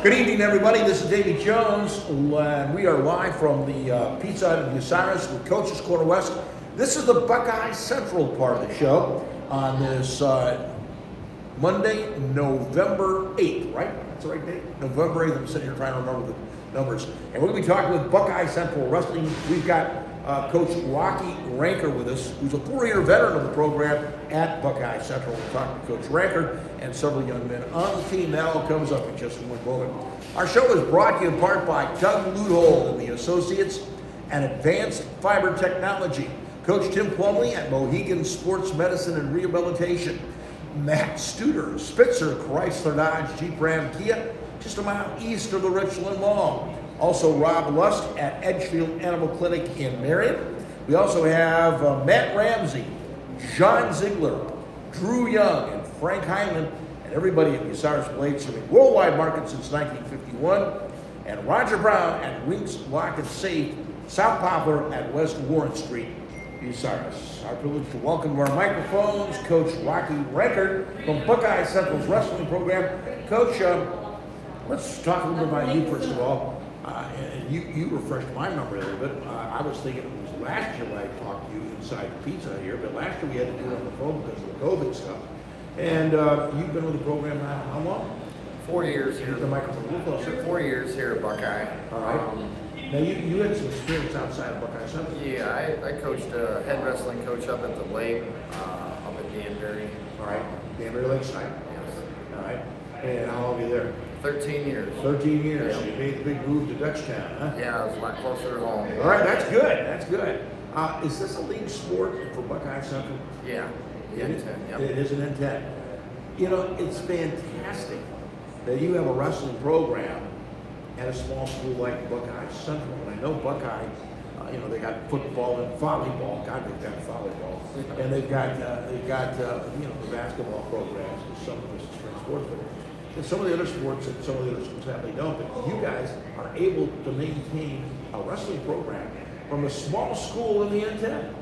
Good evening, everybody. This is Davey Jones, and we are live from the Pizza Hut in Bucyrus with Coach's Corner West. This is the Buckeye Central part of the show on this Monday, November 8th, right? That's the right date? November 8th. I'm sitting here trying to remember the numbers. And we're going to be talking with Buckeye Central Wrestling. We've got Coach Rocky Ranker with us, who's a 4-year veteran of the program at Buckeye Central. We're talking to Coach Ranker and several young men on the team. That all comes up in just one moment. Our show is brought to you in part by Doug Luthold and the Associates and Advanced Fiber Technology. Coach Tim Plumley at Mohegan Sports Medicine and Rehabilitation. Matt Studer, Spitzer, Chrysler Dodge, Jeep Ram Kia, just a mile east of the Richland Mall. Also Rob Lust at Edgefield Animal Clinic in Marion. We also have Matt Ramsey, John Ziegler, Drew Young, and Frank Heinlein, and everybody at Bucyrus Blade serving worldwide market since 1951. And Roger Brown at Rinks Lock and Safe, South Poplar at West Warren Street, Bucyrus. Our privilege to welcome to our microphones Coach Rocky Ranker from Buckeye Central's wrestling program. Coach, let's talk a little bit about you first of all. And you refreshed my memory a little bit. I was thinking it was last year when I talked to you inside the pizza here, but last year we had to do it on the phone because of the COVID stuff. And you've been with the program now how long? 4 years here. The microphone a little closer. 4 years here at Buckeye. All right. Now you had some experience outside of Buckeye Central. Yeah, I coached a head wrestling coach up at the lake, up at Danbury. All right. Danbury Lakeside. Yes. All right. And how long were you there? 13 years. 13 years. Yeah. So you made the big move to Dutchtown, huh? Yeah, it was a lot closer to home. All right, that's good. That's good. Is this a league sport for Buckeye Central? Yeah. Yep. It is an intent. You know, it's fantastic that you have a wrestling program at a small school like Buckeye Central. And I know Buckeye, they got football and volleyball. God, they've got volleyball, and they've got the basketball programs and some of the spring sports. And some of the other sports and some of the other schools have, they don't. But you guys are able to maintain a wrestling program from a small school in the N10.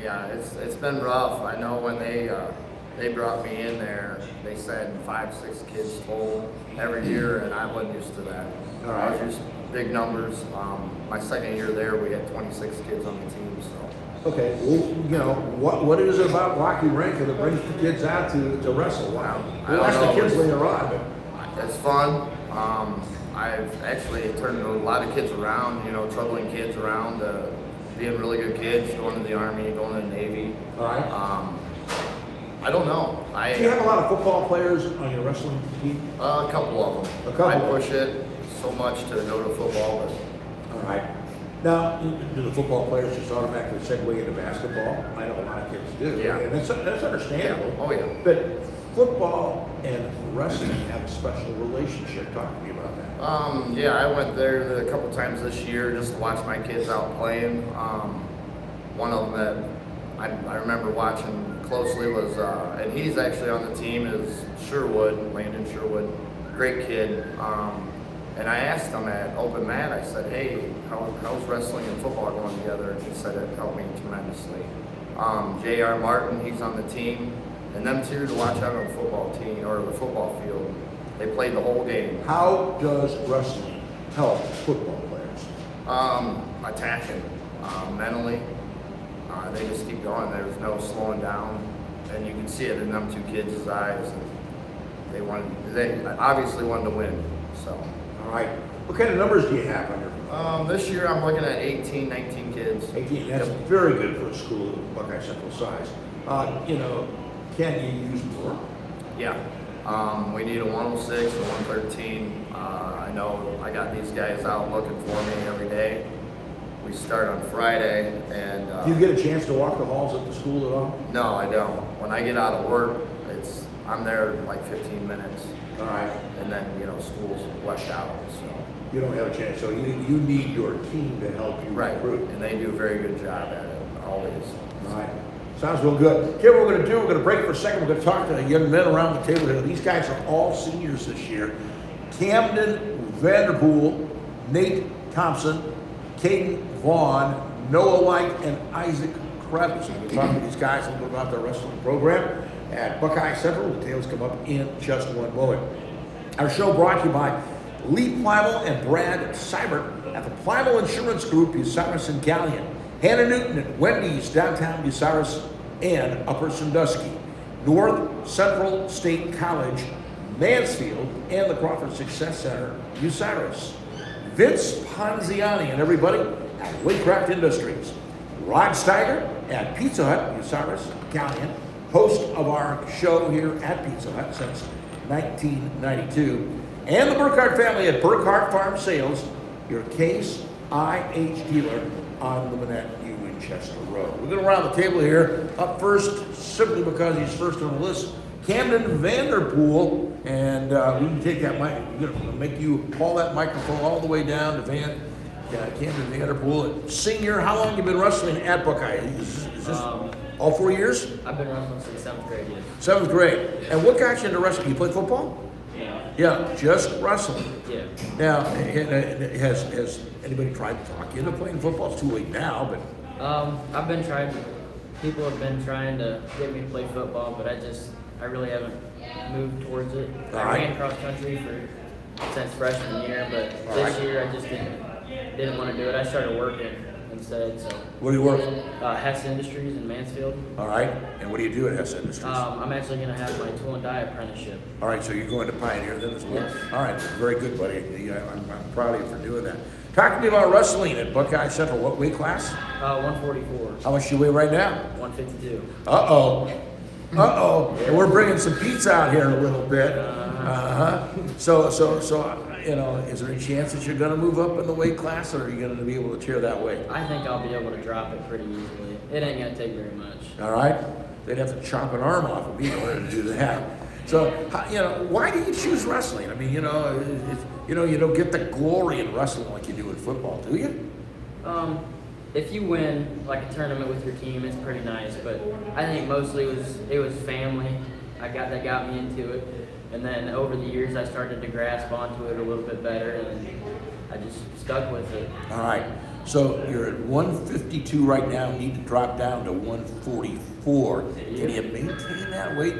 Yeah, it's been rough. I know when they brought me in there, they said 5-6 kids total every year, and I wasn't used to that. All right. I was used to big numbers. My second year there, we had 26 kids on the team. So. Okay, well, what is it about Rocky Ranker that brings the kids out to wrestle? Wow. We'll ask the kids later on. But. It's fun. I've actually turned a lot of kids around, troubling kids around, being really good kids, going to the Army, going to the Navy. All right. I don't know. Do you have a lot of football players on your wrestling team? A couple of them. A couple. I push it so much to go to football. But. All right. Now, do the football players just automatically segue into basketball? I know a lot of kids do. Yeah. And that's understandable. Yeah. Oh, yeah. But football and wrestling have a special relationship. Talk to me about that. Yeah, I went there a couple times this year just to watch my kids out playing. One of them that I remember watching closely was, and he's actually on the team, is Landon Sherwood. Great kid. And I asked him at Open Mat, I said, hey, how's wrestling and football going together? And he said it helped me tremendously. J.R. Martin, he's on the team. And them two to watch out on the football team, or the football field. They played the whole game. How does wrestling help football players? Attacking, mentally. They just keep going. There's no slowing down. And you can see it in them two kids' eyes. They obviously wanted to win, so. All right. What kind of numbers do you have on your? This year I'm looking at 18, 19 kids. 18. That's very good for a school of Buckeye Central size. Can you use more? Yeah. We need a 106, a 113. I know I got these guys out looking for me every day. We start on Friday, and do you get a chance to walk the halls at the school at all? No, I don't. When I get out of work, I'm there like 15 minutes. All right. And then, school's washed out, so. You don't have a chance, so you need your team to help you recruit. And they do a very good job at it, always. All right. Sounds real good. Okay, what we're going to do, we're going to break for a second. We're going to talk to the young men around the table here. These guys are all seniors this year. Camden Vanderpool, Nate Thompson, Kaden Vaughn, Noah Light, and Isaac Krebs. We're talking to these guys a little bit about their wrestling program at Buckeye Central. Details come up in just one moment. Our show brought to you by Lee Pliable and Brad Seibert at the Pliable Insurance Group, Bucyrus and Gallion. Hannah Newton at Wendy's, downtown Bucyrus and Upper Sandusky. North Central State College, Mansfield, and the Crawford Success Center, Bucyrus. Vince Ponziani and everybody at Waycraft Industries. Rod Steiger at Pizza Hut, Bucyrus, Gallion, host of our show here at Pizza Hut since 1992. And the Burkhardt family at Burkhardt Farm Sales, your Case IH dealer on the Manette New Winchester Road. We're going to round the table here. Up first, simply because he's first on the list, Camden Vanderpool. And we can take that mic. We're going to make you haul that microphone all the way down to Camden Vanderpool. Senior, how long have you been wrestling at Buckeye? Is this all 4 years? I've been wrestling since 7th grade. Yeah. 7th grade. And what got you into wrestling? You play football? Yeah. Yeah, just wrestling. Yeah. Now, has anybody tried to talk you into playing football? It's too late now, but I've been trying. People have been trying to get me to play football, but I really haven't moved towards it. I ran cross country since freshman year, but this year I just didn't want to do it. I started working instead. So. Where do you work? Hess Industries in Mansfield. All right. And what do you do at Hess Industries? I'm actually going to have my tool and die apprenticeship. All right, so you're going to Pioneer then as well? Yes. All right, very good, buddy. I'm proud of you for doing that. Talk to me about wrestling at Buckeye Central. What weight class? 144. How much do you weigh right now? 152. Uh-oh. And we're bringing some pizza out here in a little bit. So, is there any chance that you're going to move up in the weight class, or are you going to be able to tear that weight? I think I'll be able to drop it pretty easily. It ain't going to take very much. All right? They'd have to chop an arm off of me in order to do that. So, why do you choose wrestling? I mean, you don't get the glory in wrestling like you do in football, do you? If you win like a tournament with your team, it's pretty nice. But I think mostly it was family. That got me into it, and then over the years I started to grasp onto it a little bit better, and I just stuck with it. All right. So you're at 152 right now. Need to drop down to 144. Can you maintain that weight?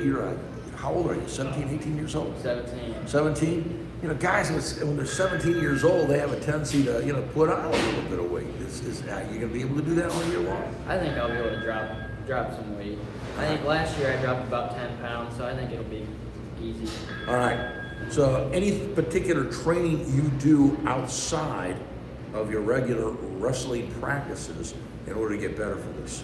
How old are you? 17, 18 years old? 17. 17? Guys, when they're 17 years old, they have a tendency to, put on a little bit of weight. Are you going to be able to do that all year long? I think I'll be able to drop some weight. I think last year I dropped about 10 pounds, so I think it'll be easy. All right. So any particular training you do outside of your regular wrestling practices in order to get better for this?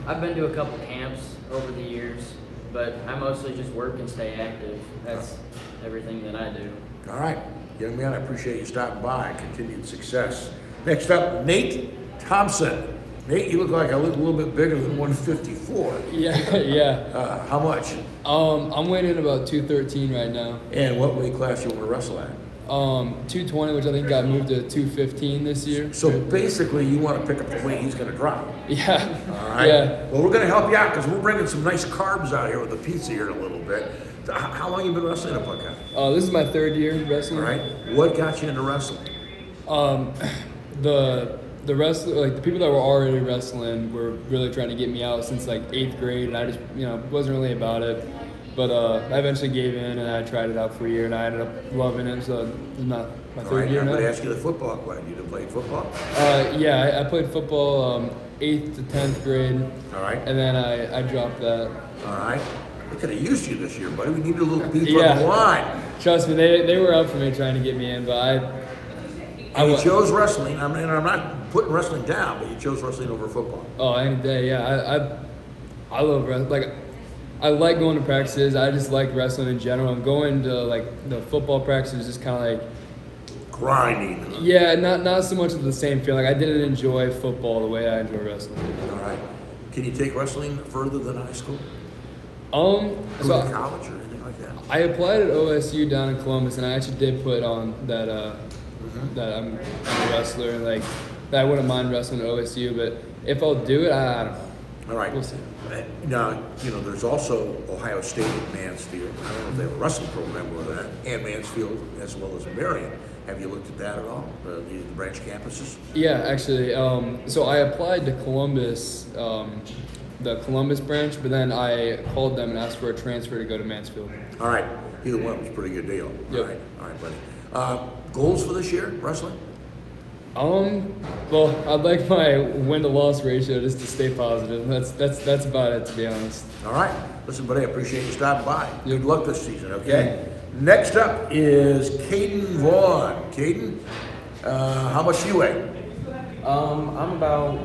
I've been to a couple camps over the years, but I mostly just work and stay active. That's everything that I do. All right. Young man, I appreciate you stopping by. Continued success. Next up, Nate Thompson. Nate, you look like a little bit bigger than 154. Yeah. How much? I'm weighing in about 213 right now. And what weight class you want to wrestle at? 220, which I think got moved to 215 this year. So basically, you want to pick up the weight he's going to drop. Yeah. All right. Yeah. Well, we're going to help you out because we're bringing some nice carbs out here with the pizza here in a little bit. How long have you been wrestling at Buckeye? This is my third year wrestling. All right. What got you into wrestling? The wrestler, like the people that were already wrestling, were really trying to get me out since like 8th grade, and I just, wasn't really about it. But I eventually gave in, and I tried it out for a year, and I ended up loving it. So it's not my third year I'm now. going to ask you the football question. You played football? Yeah, I played football 8th to 10th grade. All right. And then I dropped that. All right. We could have used you this year, buddy. We needed a little beef on the line. Trust me, they were up for me trying to get me in, but You chose wrestling. I'm not putting wrestling down, but you chose wrestling over football. Oh, any day, yeah. I love wrestling. Like, I like going to practices. I just like wrestling in general. And going to like the football practices is just kind of like grinding. Yeah, not so much of the same feeling. Like, I didn't enjoy football the way I enjoy wrestling. All right. Can you take wrestling further than high school? So college or anything like that? I applied at OSU down in Columbus, and I actually did put on that that I'm a wrestler, like that I wouldn't mind wrestling at OSU. But if I'll do it, I don't know. All right. We'll see. Now, there's also Ohio State at Mansfield. I don't know if they have a wrestling program with that, and Mansfield as well as Marion. Have you looked at that at all, the branch campuses? Yeah, actually. So I applied to Columbus, the Columbus branch, but then I called them and asked for a transfer to go to Mansfield. All right. Either one was a pretty good deal. Yep. All right, buddy. Goals for this year, wrestling? Well, I'd like my win-to-loss ratio just to stay positive. That's about it, to be honest. All right. Listen, buddy, I appreciate you stopping by. Good luck this season, okay? Next up is Kaden Vaughn. Kaden, how much do you weigh? I'm about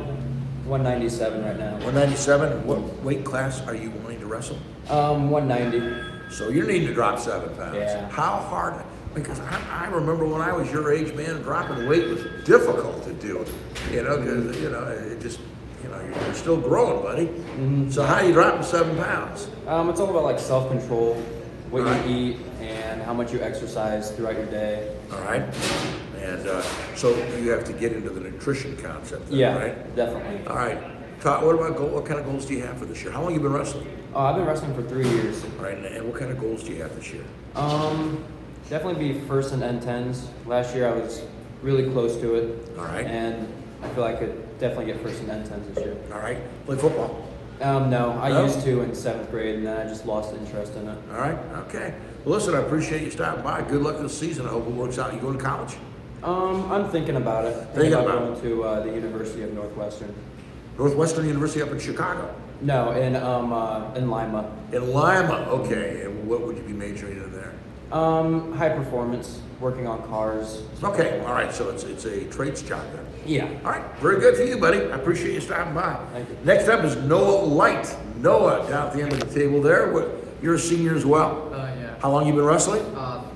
197 right now. 197. What weight class are you willing to wrestle? 190. So you're needing to drop 7 pounds. Yeah. How hard? Because I remember when I was your age, man, dropping weight was difficult to do. Because it just, you're still growing, buddy. Mm-hmm. So how are you dropping 7 pounds? It's all about like self-control, what Right. you eat, and how much you exercise throughout your day. All right. And so you have to get into the nutrition concept, then, Yeah, right? definitely. All right. Todd, what kind of goals do you have for this year? How long have you been wrestling? I've been wrestling for 3 years. All right. And what kind of goals do you have this year? Definitely be first in N10s. Last year I was really close to it. All right. And I feel I could definitely get first in N10s this year. All right. Play football? No, I No? used to in 7th grade, and then I just lost interest in it. All right. Okay. Well, listen, I appreciate you stopping by. Good luck this season. I hope it works out. You going to college? I'm thinking about it. Thinking about going to the University of Northwestern. Northwestern University up in Chicago. No, in Lima. In Lima. Okay. And what would you be majoring in there? High performance, working on cars. Okay. All right. So it's a trades job then. Yeah. All right. Very good for you, buddy. I appreciate you stopping by. Thank you. Next up is Noah Light. Noah, down at the end of the table there. You're a senior as well. Yeah. How long you been wrestling?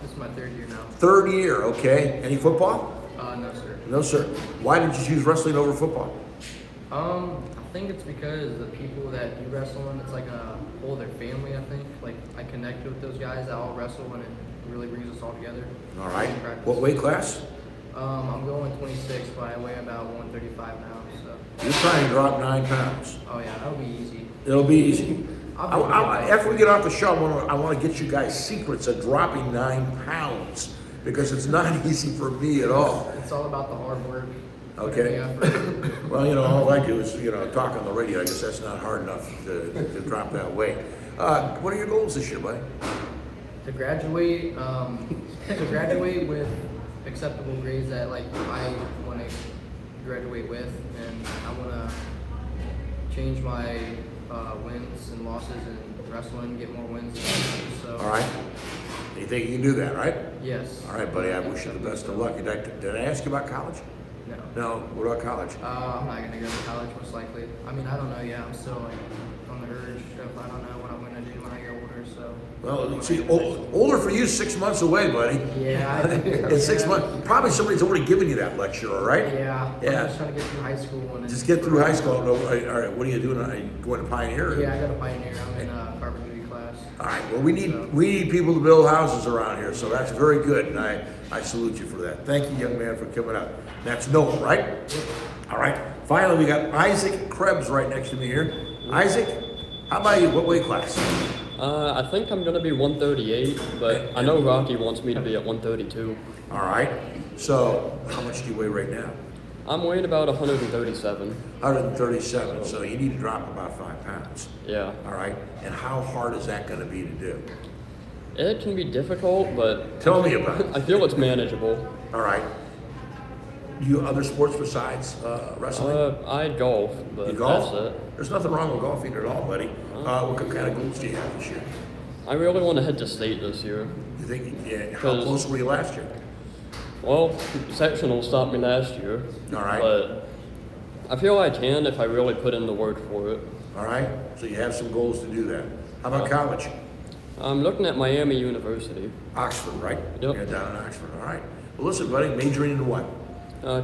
This is my 3rd year now. 3rd year. Okay. Any football? No, sir. No, sir. Why did you choose wrestling over football? I think it's because the people that do wrestling, it's like a whole other family, I think. Like, I connect with those guys that all wrestle, and it really brings us all together. All right. In practice. What weight class? I'm going 26, but I weigh about 135 now, so. You're trying to drop 9 pounds. Oh, yeah, that'll be easy. It'll be easy. I'll be After we get off the show, I want to get you guys secrets of dropping 9 pounds because it's not easy for me at all. It's all about the hard work. Okay. Well, all I do is, talk on the radio. I guess that's not hard enough to drop that weight. What are your goals this year, buddy? To graduate with acceptable grades that I want to graduate with, and I want to change my wins and losses in wrestling, get more wins. So. All right. You think you can do that, right? Yes. All right, buddy. I wish you the best of luck. Did I ask you about college? No. No. What about college? I'm not gonna go to college most likely. I mean, I don't know yet. I'm still on the urge of I don't know what I'm gonna do when I get older. So. Well, see, older for you, 6 months away, buddy. Yeah. It's 6 months. Probably somebody's already given you that lecture, all right? Yeah. Yeah. I'm just trying to get through high school. And Just get through high school. All right, what are you doing? Are you going to Pioneer? Yeah, I got a Pioneer. I'm in carpentry class. All right. Well, we need people to build houses around here, so that's very good, and I salute you for that. Thank you, young man, for coming up. That's Noah, right? All right. Finally, we got Isaac Krebs right next to me here. Isaac, how about you? What weight class? I think I'm going to be 138, but I know Rocky wants me to be at 132. All right. So, how much do you weigh right now? I'm weighing about 137. 137. So you need to drop about 5 pounds. Yeah. All right. And how hard is that going to be to do? It can be difficult, but Tell me about it. I feel it's manageable. All right. You other sports besides wrestling? I golf, but You golf? that's it. There's nothing wrong with golfing at all, buddy. What kind of goals do you have this year? I really want to head to state this year. You think? Yeah, how close were you last year? Well, sectional stopped me last year. All right. But I feel I can if I really put in the work for it. All right. So you have some goals to do that. How about college? I'm looking at Miami University. Oxford, right? Yep. Yeah, down in Oxford. All right. Well, listen, buddy, majoring in what?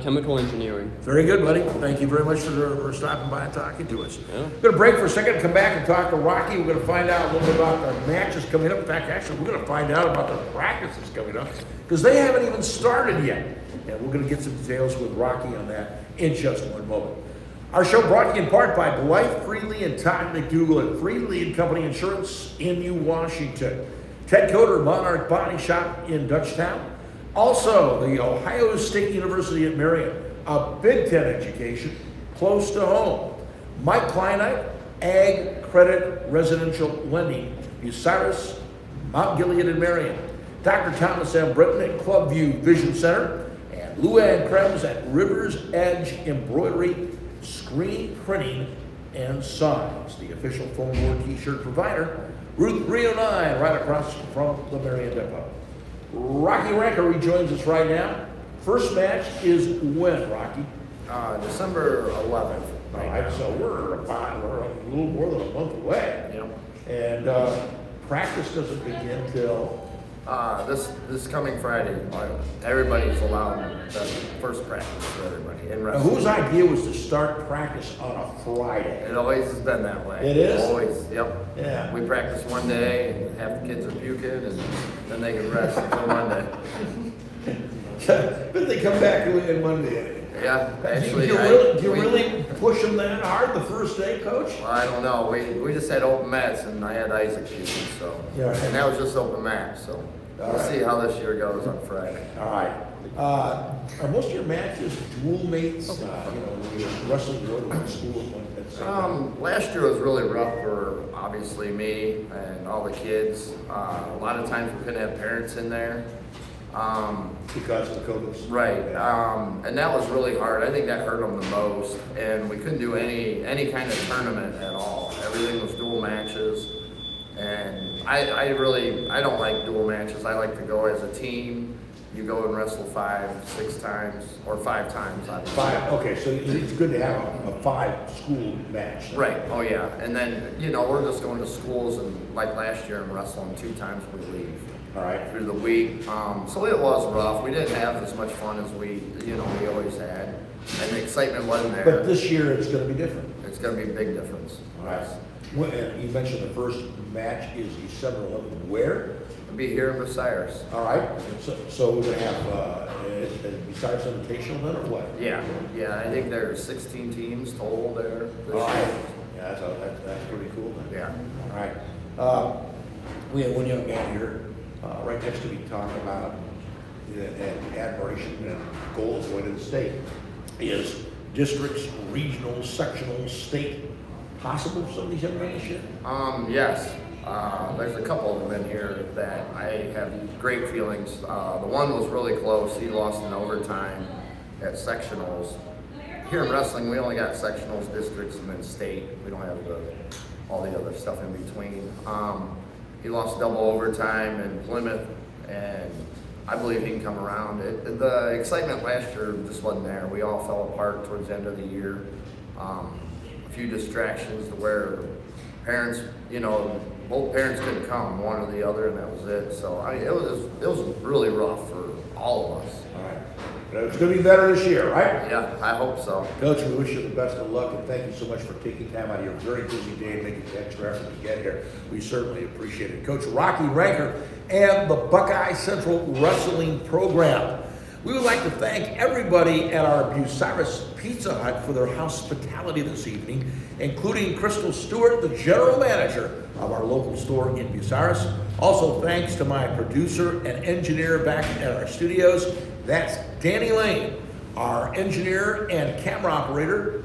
Chemical engineering. Very good, buddy. Thank you very much for stopping by and talking to us. Yeah. We're going to break for a second, come back and talk to Rocky. We're going to find out a little bit about their matches coming up. In fact, actually, we're going to find out about their practices coming up because they haven't even started yet. And we're going to get some details with Rocky on that in just one moment. Our show brought to you in part by Blythe Freely and Todd McDougal at Freely and Company Insurance in New Washington. Ted Coder, Monarch Body Shop in Dutchtown. Also, the Ohio State University at Marion, a Big Ten education close to home. Mike Kleinite, Ag Credit Residential Lending, Bucyrus, Mount Gilead and Marion, Dr. Thomas M. Britton at Clubview Vision Center, and Luann Krebs at Rivers Edge Embroidery, Screen Printing, and Signs, the official Phone Board T-shirt provider. Route 309, right across from the Marion Depot. Rocky Ranker rejoins us right now. First match is when, Rocky? December 11th. All right, so we're a little more than a month away. Yep. And practice doesn't begin till... This coming Friday, everybody's allowed the first practice for everybody in Now, wrestling. whose idea was to start practice on a Friday? It always has been that way. It is? Always, yep. Yeah. We practice one day, and half the kids are puking, and then they can rest until Monday. But they come back in Monday. Yeah, actually, Do you really push them that hard the first day, Coach? I don't know. We just had open mats, and I had Isaac puking, so. Yeah. And that was just open mats, so. All We'll right. see how this year goes on Friday. All right. Are most of your matches dual mates? When you're wrestling more than one school at the same time? Last year was really rough for obviously me and all the kids. A lot of times we couldn't have parents in there. Because of the COVID. Right, and that was really hard. I think that hurt them the most, and we couldn't do any kind of tournament at all. Everything was dual matches, and I don't like dual matches. I like to go as a team. You go and wrestle 5, 6 times, or 5 times, obviously. 5, okay, so it's good to have a 5-school match. Right, oh yeah, and then, we're just going to schools, and like last year and wrestling 2 times we leave. All right. Through the week, so it was rough. We didn't have as much fun as we always had, and the excitement wasn't there. But this year it's going to be different. It's going to be a big difference. All right. You mentioned the first match is December 11th. Where? It'll be here in Bucyrus. All right. So we're going to have Bucyrus Invitational then, or what? Yeah, I think there's 16 teams total there this All right. year. Yeah, that's pretty cool then. Yeah. All right. We have one young man here right next to me talking about and admiration and goals going to the state. Is districts, regional, sectional, state possible for some of these young men this year? Yes. There's a couple of them in here that I have great feelings. The one was really close. He lost in overtime at sectionals. Here in wrestling, we only got sectionals, districts, and then state. We don't have all the other stuff in between. He lost double overtime in Plymouth, and I believe he can come around. The excitement last year just wasn't there. We all fell apart towards the end of the year. A few distractions to where parents, both parents couldn't come, one or the other, and that was it. So it was really rough for all of us. All right. But it's going to be better this year, right? Yeah, I hope so. Coach, we wish you the best of luck, and thank you so much for taking time out of your very busy day and making the extra effort to get here. We certainly appreciate it. Coach Rocky Ranker and the Buckeye Central Wrestling Program. We would like to thank everybody at our Bucyrus Pizza Hut for their hospitality this evening, including Crystal Stewart, the general manager of our local store in Bucyrus. Also, thanks to my producer and engineer back at our studios. That's Danny Lane, our engineer and camera operator,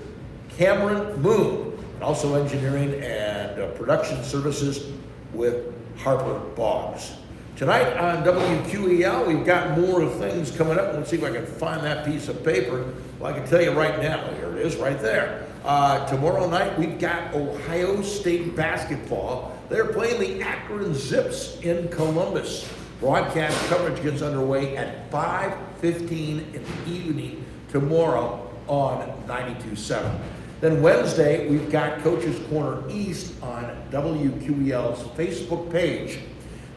Cameron Moon, and also engineering and production services with Harper Boggs. Tonight on WQEL, we've got more things coming up. Let's see if I can find that piece of paper. Well, I can tell you right now, here it is right there. Tomorrow night, we've got Ohio State basketball. They're playing the Akron Zips in Columbus. Broadcast coverage gets underway at 5:15 in the evening tomorrow on 92.7. Then Wednesday, we've got Coach's Corner East on WQEL's Facebook page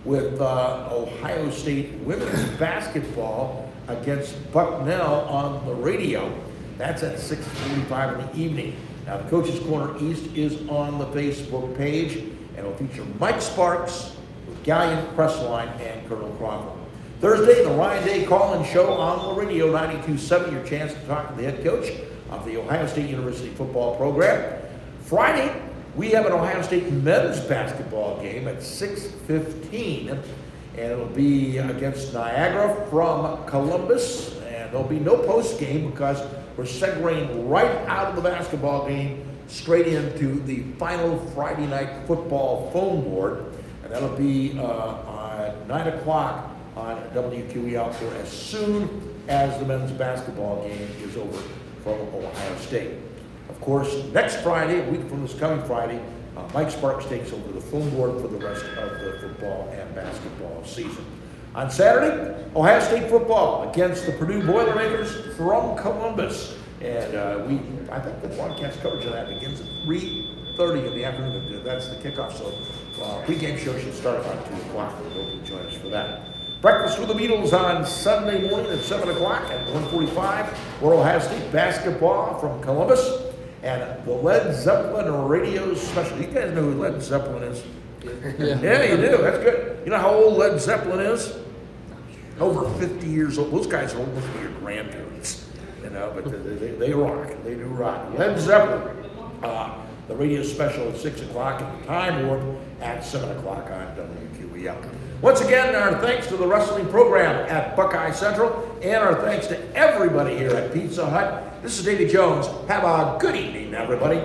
with Ohio State women's basketball against Bucknell on the radio. That's at 6:45 in the evening. Now, the Coach's Corner East is on the Facebook page, and it'll feature Mike Sparks, Galleon Crestline, and Colonel Crawford. Thursday, the Ryan Day Call-In Show on the radio, 92.7, your chance to talk to the head coach of the Ohio State University football program. Friday, we have an Ohio State men's basketball game at 6:15, and it'll be against Niagara from Columbus, and there'll be no post game because we're segueing right out of the basketball game straight into the final Friday night football phone board, and that'll be on 9 o'clock on WQE Outdoor as soon as the men's basketball game is over from Ohio State. Of course, next Friday, a week from this coming Friday, Mike Sparks takes over the film board for the rest of the football and basketball season. On Saturday, Ohio State football against the Purdue Boilermakers from Columbus. And I think the broadcast coverage of that begins at 3:30 in the afternoon. That's the kickoff. So pregame show should start about 2 o'clock. We hope you join us for that. Breakfast with the Beatles on Sunday morning at 7 o'clock at 1:45 for Ohio State basketball from Columbus. And the Led Zeppelin radio special. You guys know who Led Zeppelin is? Yeah, you do. That's good. You know how old Led Zeppelin is? Over 50 years old. Those guys are almost your grandparents, you know, but they rock. They do rock. Led Zeppelin, the radio special at 6 o'clock, and the Time Warp at 7 o'clock on WQEL. Once again, our thanks to the wrestling program at Buckeye Central, and our thanks to everybody here at Pizza Hut. This is Davey Jones. Have a good evening, everybody.